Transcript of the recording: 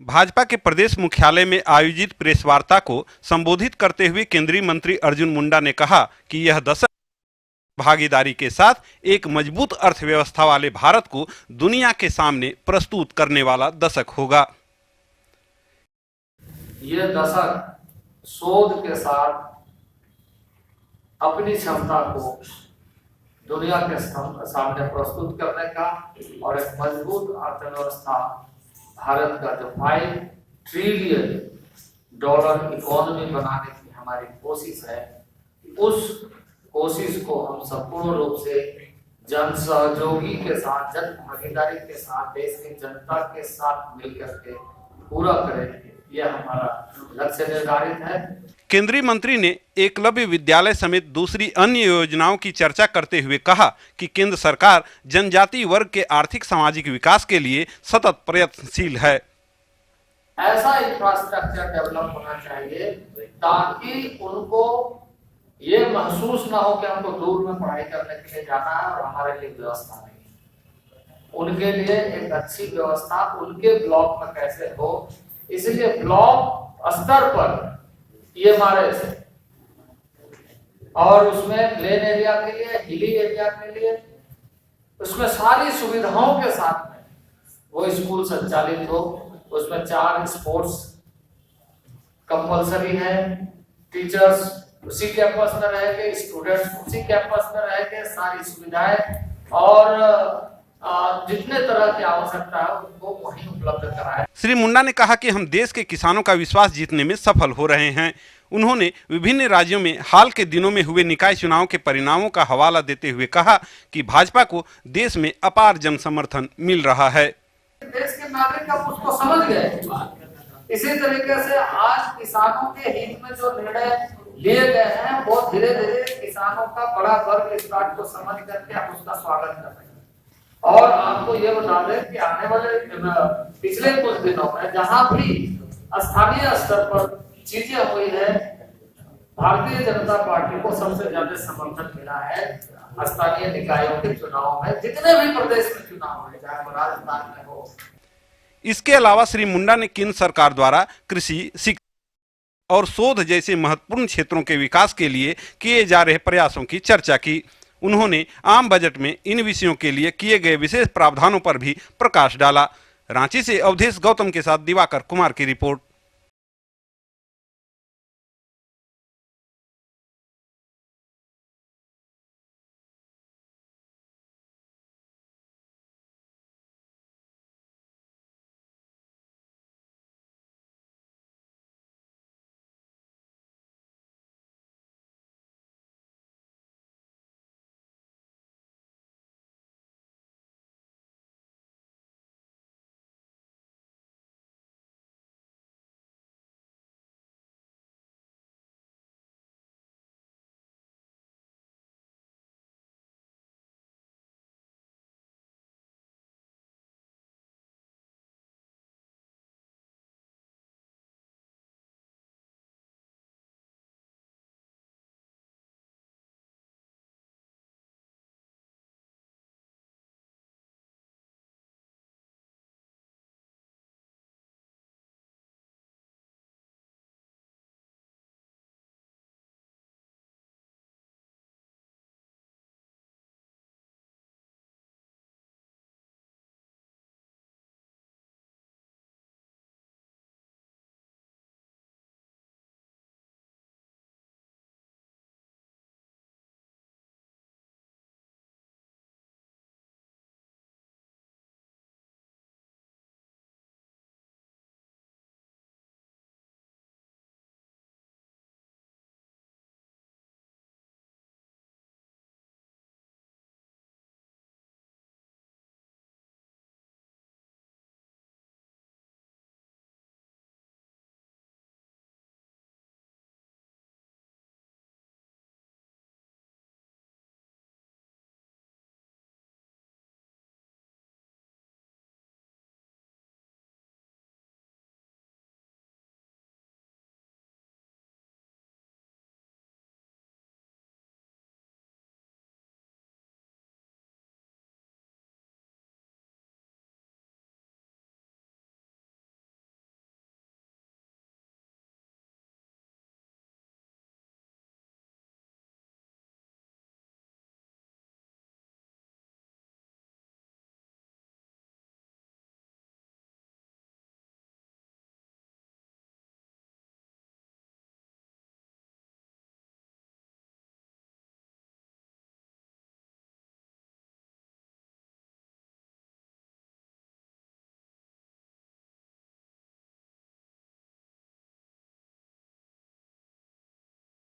भाजपा के प्रदेश मुख्यालय में आयोजित प्रेस वार्ता को संबोधित करते हुए केंद्रीय मंत्री अर्जुन मुंडा ने कहा कि यह दशक भागीदारी के साथ एक मजबूत अर्थव्यवस्था वाले भारत को दुनिया के सामने प्रस्तुत करने वाला दशक होगा। यह दशक शोध के साथ अपनी क्षमता को दुनिया के सामने प्रस्तुत करने का और एक मजबूत अर्थव्यवस्था भारत का जो $5 ट्रिलियन इकोनॉमी बनाने की हमारी कोशिश है, उस कोशिश को हम संपूर्ण रूप से जन सहयोगी के साथ, जन भागीदारी के साथ, देश की जनता के साथ मिलकर के पूरा करें, यह हमारा लक्ष्य निर्धारित है। केंद्रीय मंत्री ने एकलव्य विद्यालय समेत दूसरी अन्य योजनाओं की चर्चा करते हुए कहा कि केंद्र सरकार जनजातीय वर्ग के आर्थिक सामाजिक विकास के लिए सतत प्रयत्नशील है। ऐसा इंफ्रास्ट्रक्चर डेवलप होना चाहिए ताकि उनको ये महसूस ना हो कि हमको दूर में पढ़ाई करने के लिए जाना है और हमारे लिए व्यवस्था नहीं है। उनके लिए एक अच्छी व्यवस्था उनके ब्लॉक में कैसे हो, इसलिए ब्लॉक स्तर पर ये हमारे और उसमें प्लेन एरिया के लिए, हिली एरिया के लिए, उसमें सारी सुविधाओं के साथ में वो स्कूल संचालित हो। उसमें 4 स्पोर्ट्स कंपलसरी है, टीचर्स उसी कैंपस में रह के, स्टूडेंट्स उसी कैंपस में रह के, सारी सुविधाएं और जितने तरह की आवश्यकता है उनको वहीं उपलब्ध कराए। श्री मुंडा ने कहा कि हम देश के किसानों का विश्वास जीतने में सफल हो रहे हैं। उन्होंने विभिन्न राज्यों में हाल के दिनों में हुए निकाय चुनाव के परिणामों का हवाला देते हुए कहा कि भाजपा को देश में अपार जन समर्थन मिल रहा है। देश के नागरिक अब उसको समझ गए। इसी तरीके से आज किसानों के हित में जो निर्णय लिए गए हैं वो धीरे धीरे किसानों का बड़ा वर्ग इस बात को समझ करके हम उसका स्वागत कर रहे हैं। और आपको ये बता दें कि आने वाले पिछले कुछ दिनों में जहां भी स्थानीय स्तर पर चीजें हुई है, भारतीय जनता पार्टी को सबसे ज्यादा समर्थन मिला है स्थानीय निकायों के चुनाव में, जितने भी प्रदेश में चुनाव हुए, चाहे वो राजस्थान में हो। इसके अलावा श्री मुंडा ने केंद्र सरकार द्वारा कृषि, शिक्षा और शोध जैसे महत्वपूर्ण क्षेत्रों के विकास के लिए किए जा रहे प्रयासों की चर्चा की। उन्होंने आम बजट में इन विषयों के लिए किए गए विशेष प्रावधानों पर भी प्रकाश डाला। रांची से अवधेश गौतम के साथ दिवाकर कुमार की रिपोर्ट।